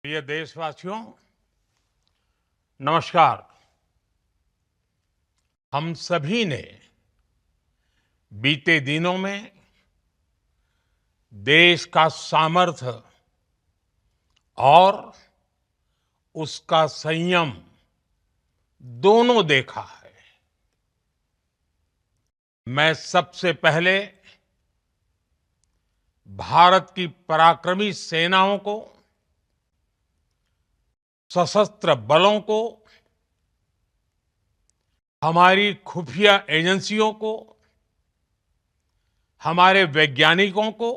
प्रिय देशवासियों, नमस्कार। हम सभी ने बीते दिनों में देश का सामर्थ्य और उसका संयम दोनों देखा है। मैं सबसे पहले भारत की पराक्रमी सेनाओं को, सशस्त्र बलों को, हमारी खुफिया एजेंसियों को, हमारे वैज्ञानिकों को,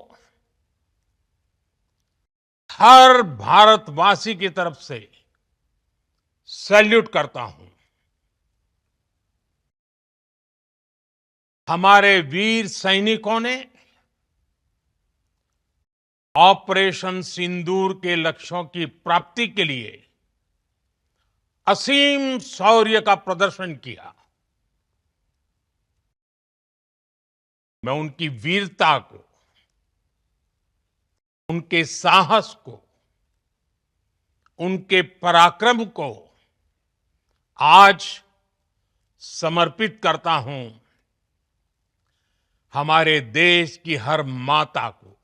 हर भारतवासी की तरफ से सैल्यूट करता हूं। हमारे वीर सैनिकों ने ऑपरेशन सिंदूर के लक्ष्यों की प्राप्ति के लिए असीम शौर्य का प्रदर्शन किया। मैं उनकी वीरता को, उनके साहस को, उनके पराक्रम को आज समर्पित करता हूं हमारे देश की हर माता को,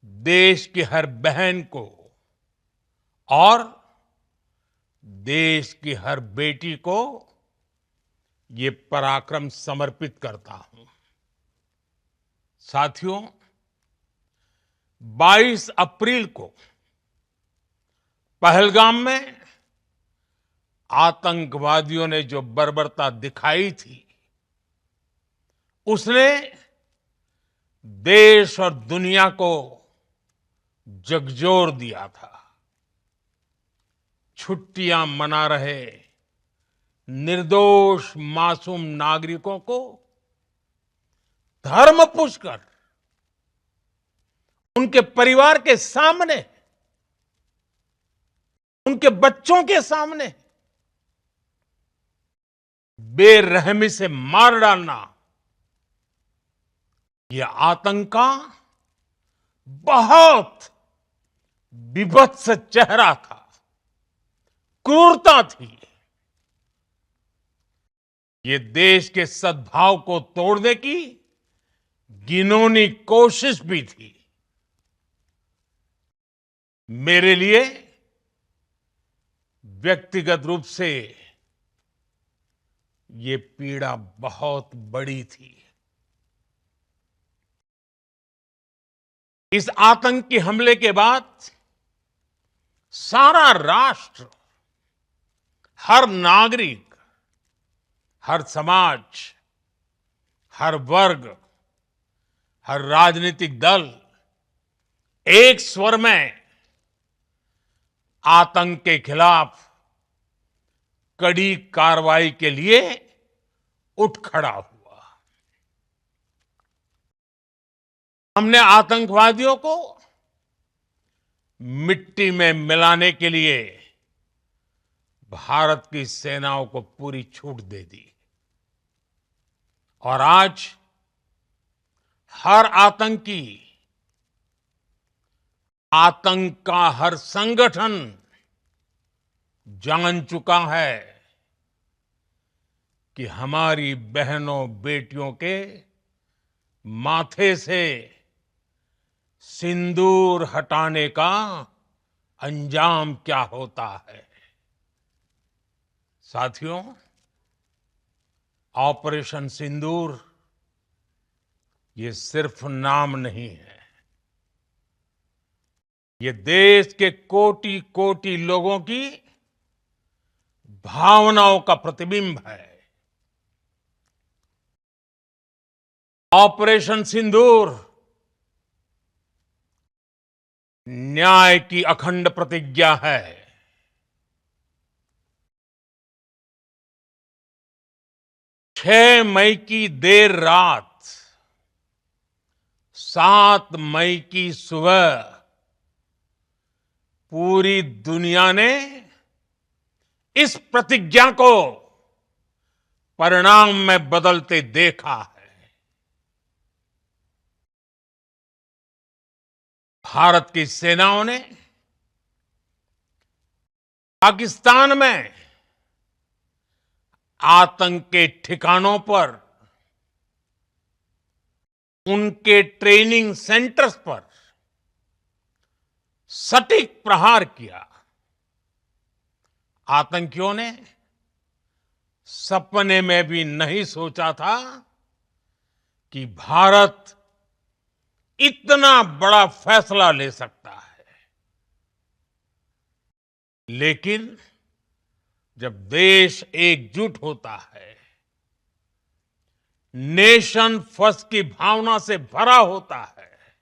देश की हर बहन को और देश की हर बेटी को ये पराक्रम समर्पित करता हूं। साथियों, 22 अप्रैल को पहलगाम में आतंकवादियों ने जो बर्बरता दिखाई थी, उसने देश और दुनिया को झकझोर दिया था। छुट्टियां मना रहे निर्दोष मासूम नागरिकों को धर्म पूछकर उनके परिवार के सामने, उनके बच्चों के सामने बेरहमी से मार डालना, यह आतंक का बहुत विभत्स चेहरा था, क्रूरता थी। ये देश के सद्भाव को तोड़ने की घिनौनी कोशिश भी थी। मेरे लिए व्यक्तिगत रूप से ये पीड़ा बहुत बड़ी थी। इस आतंकी हमले के बाद सारा राष्ट्र, हर नागरिक, हर समाज, हर वर्ग, हर राजनीतिक दल एक स्वर में आतंक के खिलाफ कड़ी कार्रवाई के लिए उठ खड़ा हुआ। हमने आतंकवादियों को मिट्टी में मिलाने के लिए भारत की सेनाओं को पूरी छूट दे दी और आज हर आतंकी, आतंक का हर संगठन जान चुका है कि हमारी बहनों बेटियों के माथे से सिंदूर हटाने का अंजाम क्या होता है। साथियों, ऑपरेशन सिंदूर ये सिर्फ नाम नहीं है, ये देश के कोटि कोटि लोगों की भावनाओं का प्रतिबिंब है। ऑपरेशन सिंदूर न्याय की अखंड प्रतिज्ञा है। 6 मई की देर रात, 7 मई की सुबह पूरी दुनिया ने इस प्रतिज्ञा को परिणाम में बदलते देखा है। भारत की सेनाओं ने पाकिस्तान में आतंक के ठिकानों पर, उनके ट्रेनिंग सेंटर्स पर सटीक प्रहार किया। आतंकियों ने सपने में भी नहीं सोचा था कि भारत इतना बड़ा फैसला ले सकता है। लेकिन जब देश एकजुट होता है, नेशन फर्स्ट की भावना से भरा होता है,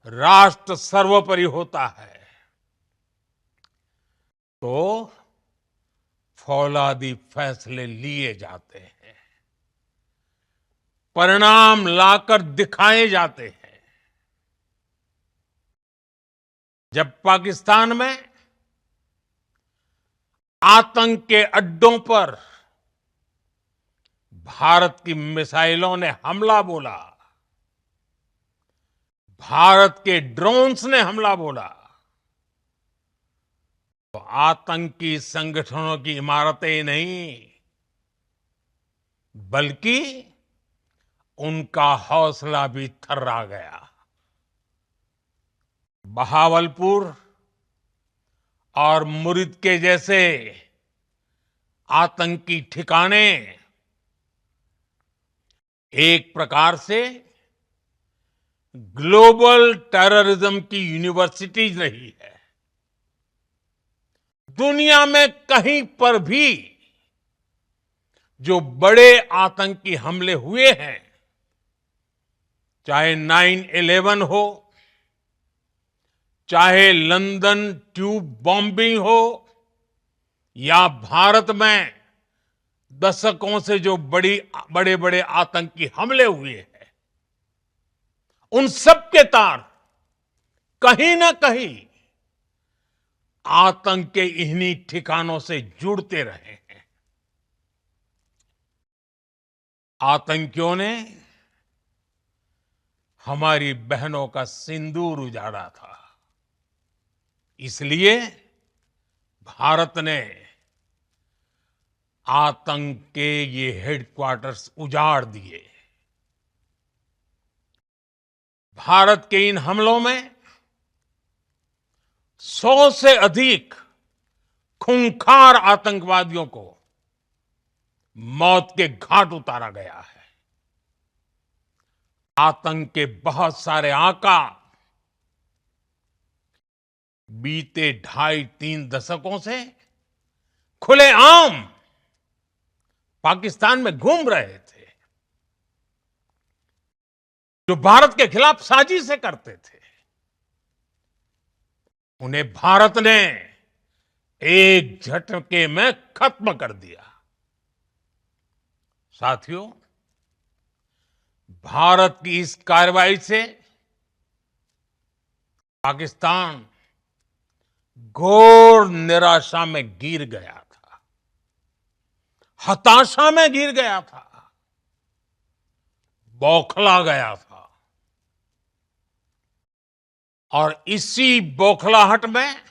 राष्ट्र सर्वोपरि होता है, तो फौलादी फैसले लिए जाते हैं, परिणाम लाकर दिखाए जाते हैं। जब पाकिस्तान में आतंक के अड्डों पर भारत की मिसाइलों ने हमला बोला, भारत के ड्रोन्स ने हमला बोला, तो आतंकी संगठनों की इमारतें नहीं, बल्कि उनका हौसला भी थर्रा गया। बहावलपुर और मुरिद के जैसे आतंकी ठिकाने एक प्रकार से ग्लोबल टेररिज्म की यूनिवर्सिटीज रही है। दुनिया में कहीं पर भी जो बड़े आतंकी हमले हुए हैं, चाहे 9/11 हो, चाहे लंदन ट्यूब बॉम्बिंग हो, या भारत में दशकों से जो बड़े बड़े आतंकी हमले हुए हैं, उन सब के तार कहीं ना कहीं आतंक के इन्हीं ठिकानों से जुड़ते रहे हैं। आतंकियों ने हमारी बहनों का सिंदूर उजाड़ा था, इसलिए भारत ने आतंक के ये हेडक्वार्टर्स उजाड़ दिए। भारत के इन हमलों में 100 से अधिक खूंखार आतंकवादियों को मौत के घाट उतारा गया है। आतंक के बहुत सारे आका बीते 2.5-3 दशकों से खुलेआम पाकिस्तान में घूम रहे थे, जो भारत के खिलाफ साजिशें करते थे। उन्हें भारत ने एक झटके में खत्म कर दिया। साथियों, भारत की इस कार्रवाई से पाकिस्तान घोर निराशा में गिर गया था, हताशा में गिर गया था, बौखला गया था। और इसी बौखलाहट में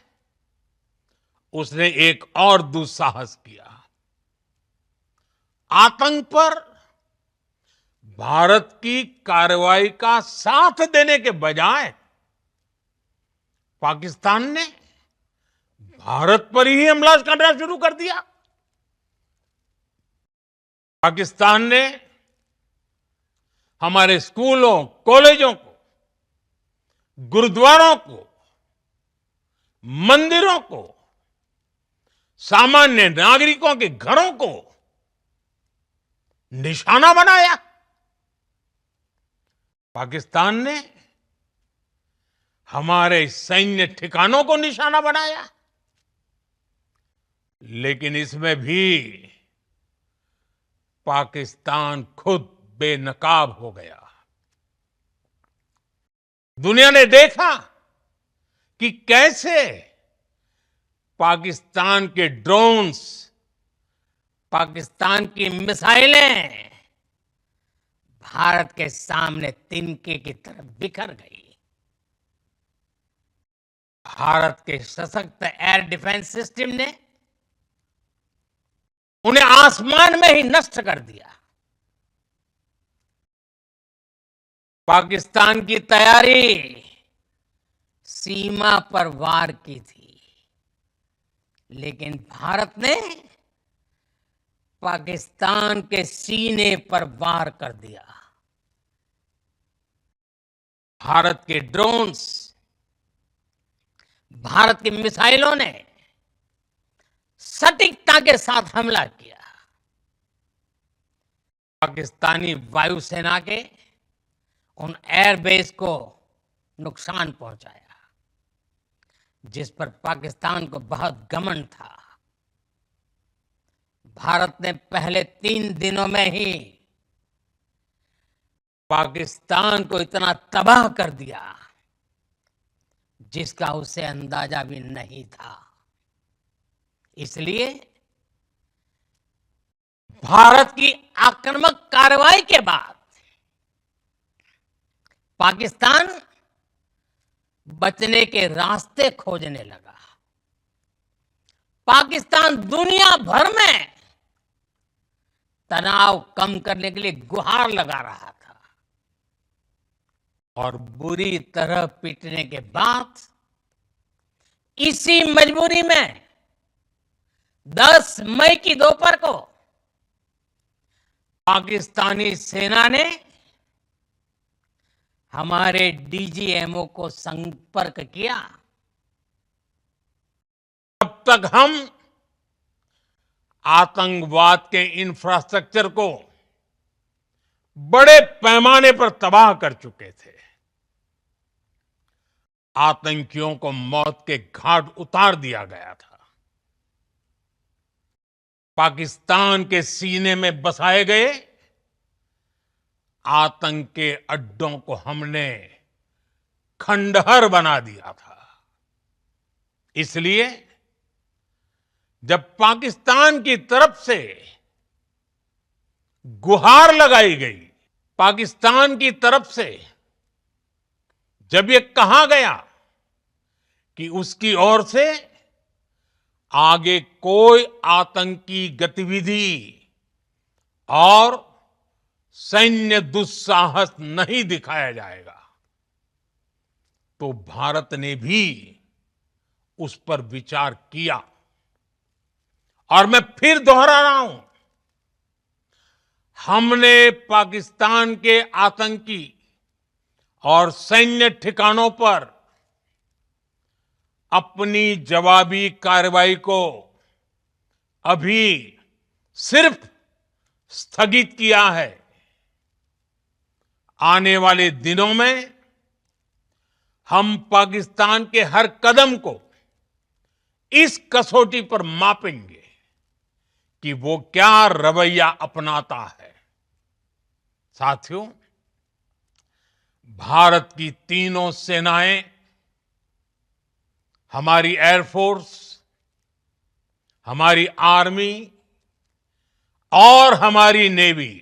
उसने एक और दुस्साहस किया। आतंक पर भारत की कार्रवाई का साथ देने के बजाय पाकिस्तान ने भारत पर ही हमला करना शुरू कर दिया। पाकिस्तान ने हमारे स्कूलों, कॉलेजों को, गुरुद्वारों को, मंदिरों को, सामान्य नागरिकों के घरों को निशाना बनाया। पाकिस्तान ने हमारे सैन्य ठिकानों को निशाना बनाया। लेकिन इसमें भी पाकिस्तान खुद बेनकाब हो गया। दुनिया ने देखा कि कैसे पाकिस्तान के ड्रोन्स, पाकिस्तान की मिसाइलें भारत के सामने तिनके की तरह बिखर गई। भारत के सशक्त एयर डिफेंस सिस्टम ने उन्हें आसमान में ही नष्ट कर दिया। पाकिस्तान की तैयारी सीमा पर वार की थी, लेकिन भारत ने पाकिस्तान के सीने पर वार कर दिया। भारत के ड्रोन्स, भारत की मिसाइलों ने सटीकता के साथ हमला किया। पाकिस्तानी वायुसेना के उन एयरबेस को नुकसान पहुंचाया जिस पर पाकिस्तान को बहुत घमंड था। भारत ने पहले 3 दिनों में ही पाकिस्तान को इतना तबाह कर दिया जिसका उसे अंदाजा भी नहीं था। इसलिए भारत की आक्रामक कार्रवाई के बाद पाकिस्तान बचने के रास्ते खोजने लगा। पाकिस्तान दुनिया भर में तनाव कम करने के लिए गुहार लगा रहा था और बुरी तरह पीटने के बाद इसी मजबूरी में 10 मई की दोपहर को पाकिस्तानी सेना ने हमारे डीजीएमओ को संपर्क किया। अब तक हम आतंकवाद के इंफ्रास्ट्रक्चर को बड़े पैमाने पर तबाह कर चुके थे। आतंकियों को मौत के घाट उतार दिया गया था। पाकिस्तान के सीने में बसाए गए आतंक के अड्डों को हमने खंडहर बना दिया था। इसलिए जब पाकिस्तान की तरफ से गुहार लगाई गई, पाकिस्तान की तरफ से जब ये कहा गया कि उसकी ओर से आगे कोई आतंकी गतिविधि और सैन्य दुस्साहस नहीं दिखाया जाएगा, तो भारत ने भी उस पर विचार किया। और मैं फिर दोहरा रहा हूं, हमने पाकिस्तान के आतंकी और सैन्य ठिकानों पर अपनी जवाबी कार्रवाई को अभी सिर्फ स्थगित किया है। आने वाले दिनों में हम पाकिस्तान के हर कदम को इस कसौटी पर मापेंगे कि वो क्या रवैया अपनाता है। साथियों, भारत की तीनों सेनाएं, हमारी एयरफोर्स, हमारी आर्मी और हमारी नेवी,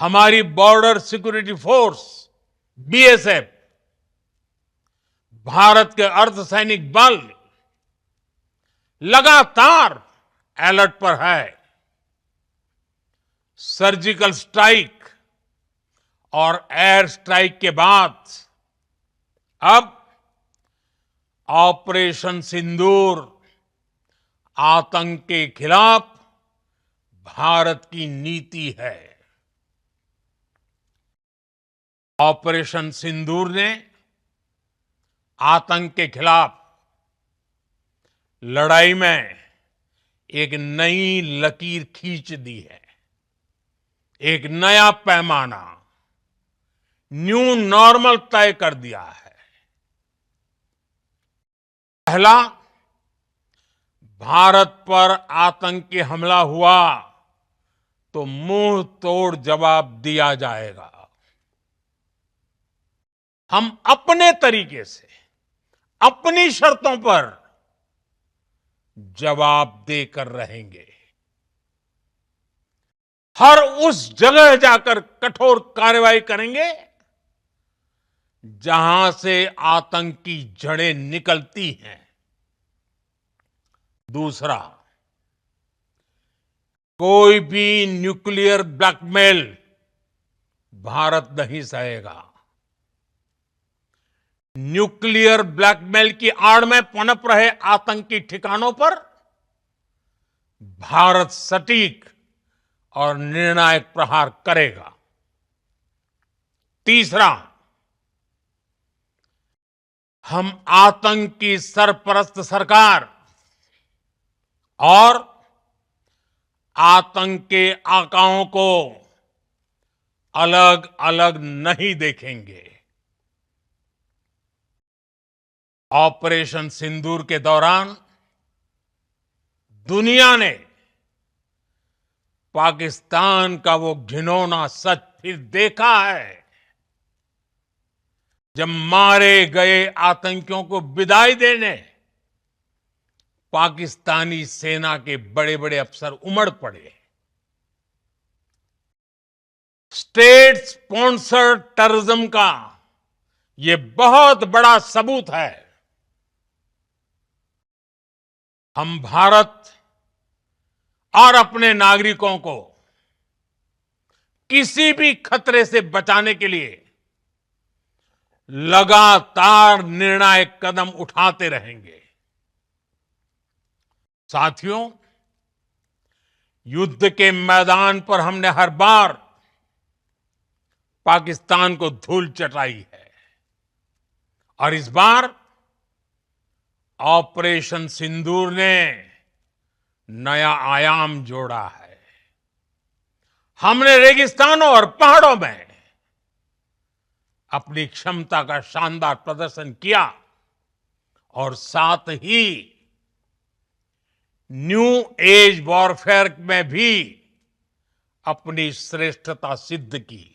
हमारी border security force BSF, Bharat के अर्धसैनिक बल लगातार अलर्ट पर है। सर्जिकल स्ट्राइक और एयर स्ट्राइक के बाद अब ऑपरेशन सिंदूर आतंक के खिलाफ भारत की नीति है। ऑपरेशन सिंदूर ने आतंक के खिलाफ लड़ाई में एक नई लकीर खींच दी है। एक नया पैमाना, न्यू नॉर्मल तय कर दिया है। पहला, भारत पर आतंकी हमला हुआ तो मुंह तोड़ जवाब दिया जाएगा। हम अपने तरीके से, अपनी शर्तों पर जवाब देकर रहेंगे। हर उस जगह जाकर कठोर कार्रवाई करेंगे जहां से आतंक की जड़ें निकलती हैं। दूसरा, कोई भी न्यूक्लियर ब्लैकमेल भारत नहीं सहेगा। न्यूक्लियर ब्लैकमेल की आड़ में पनप रहे आतंकी ठिकानों पर भारत सटीक और निर्णायक प्रहार करेगा। तीसरा, हम आतंक की सरपरस्त सरकार और आतंक के आकाओं को अलग अलग नहीं देखेंगे। ऑपरेशन सिंदूर के दौरान दुनिया ने पाकिस्तान का वो घिनौना सच फिर देखा है, जब मारे गए आतंकियों को विदाई देने पाकिस्तानी सेना के बड़े बड़े अफसर उमड़ पड़े। स्टेट स्पॉन्सर्ड टेररिज्म का ये बहुत बड़ा सबूत है। हम भारत और अपने नागरिकों को किसी भी खतरे से बचाने के लिए लगातार निर्णायक कदम उठाते रहेंगे। साथियों, युद्ध के मैदान पर हमने हर बार पाकिस्तान को धूल चटाई है और इस बार ऑपरेशन सिंदूर ने नया आयाम जोड़ा है। हमने रेगिस्तानों और पहाड़ों में अपनी क्षमता का शानदार प्रदर्शन किया और साथ ही न्यू एज वॉरफेयर में भी अपनी श्रेष्ठता सिद्ध की।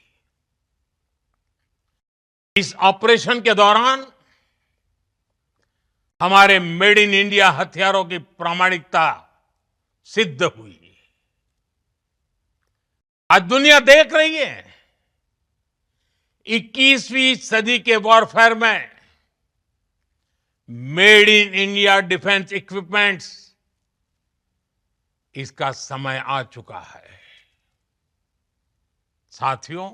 इस ऑपरेशन के दौरान हमारे मेड इन इंडिया हथियारों की प्रामाणिकता सिद्ध हुई। आज दुनिया देख रही है 21वीं सदी के वॉरफेयर में made in India defence equipments, इसका समय आ चुका है। साथियों,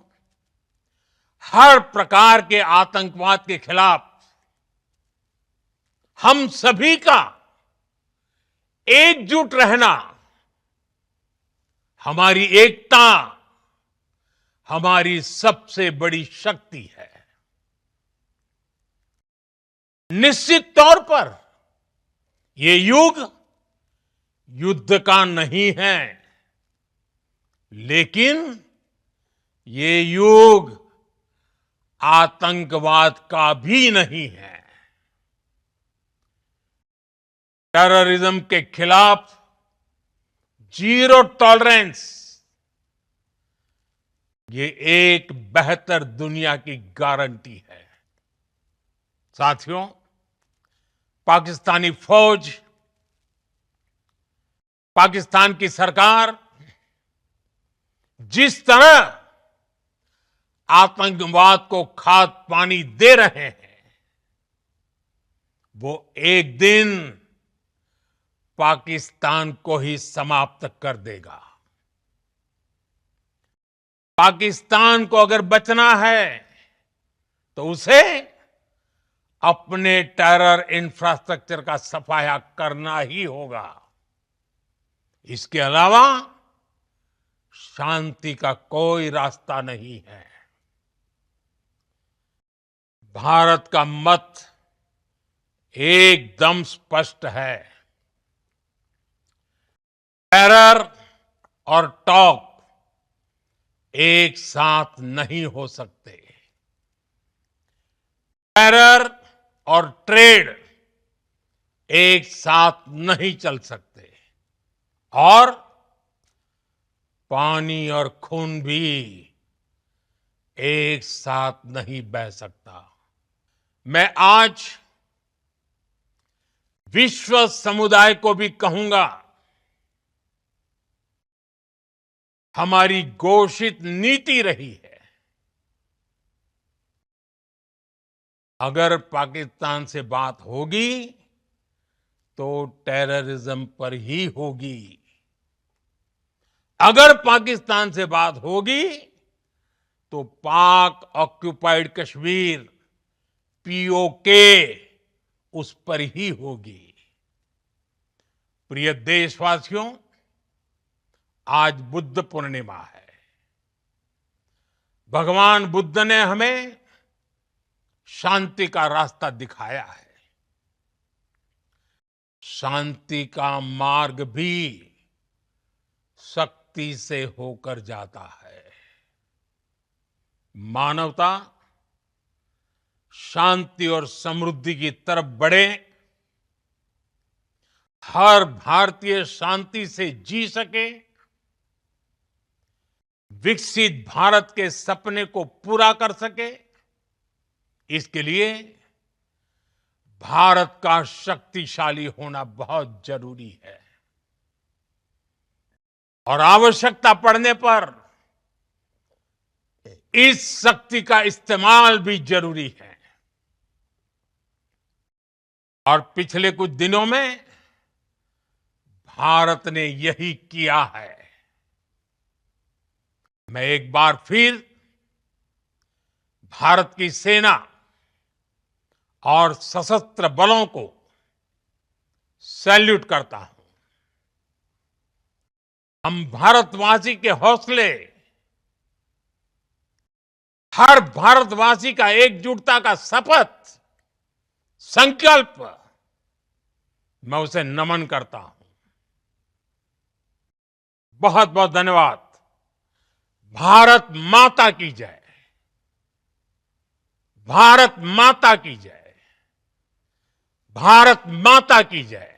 हर प्रकार के आतंकवाद के खिलाफ हम सभी का एकजुट रहना, हमारी एकता हमारी सबसे बड़ी शक्ति है। निश्चित तौर पर ये युग युद्ध का नहीं है, लेकिन ये युग आतंकवाद का भी नहीं है। टेररिज्म के खिलाफ जीरो टॉलरेंस, ये एक बेहतर दुनिया की गारंटी है। साथियों, पाकिस्तानी फौज, पाकिस्तान की सरकार जिस तरह आतंकवाद को खाद पानी दे रहे हैं, वो एक दिन पाकिस्तान को ही समाप्त कर देगा। पाकिस्तान को अगर बचना है तो उसे अपने टेरर इंफ्रास्ट्रक्चर का सफाया करना ही होगा। इसके अलावा शांति का कोई रास्ता नहीं है। भारत का मत एकदम स्पष्ट है। टेरर और टॉक एक साथ नहीं हो सकते। टेरर और ट्रेड एक साथ नहीं चल सकते और पानी और खून भी एक साथ नहीं बह सकता। मैं आज विश्व समुदाय को भी कहूंगा, हमारी घोषित नीति रही है अगर पाकिस्तान से बात होगी तो टेररिज्म पर ही होगी। अगर पाकिस्तान से बात होगी तो पाक ऑक्युपाइड कश्मीर पीओके उस पर ही होगी। प्रिय देशवासियों, आज बुद्ध पूर्णिमा है। भगवान बुद्ध ने हमें शांति का रास्ता दिखाया है। शांति का मार्ग भी शक्ति से होकर जाता है। मानवता शांति और समृद्धि की तरफ बढ़े, हर भारतीय शांति से जी सके, विकसित भारत के सपने को पूरा कर सके, इसके लिए भारत का शक्तिशाली होना बहुत जरूरी है। और आवश्यकता पड़ने पर इस शक्ति का इस्तेमाल भी जरूरी है। और पिछले कुछ दिनों में भारत ने यही किया है। मैं एक बार फिर भारत की सेना और सशस्त्र बलों को सैल्यूट करता हूं। हम भारतवासी के हौसले, हर भारतवासी का एकजुटता का शपथ, संकल्प, मैं उसे नमन करता हूं। बहुत बहुत धन्यवाद। भारत माता की जय। भारत माता की जय। भारत माता की जय।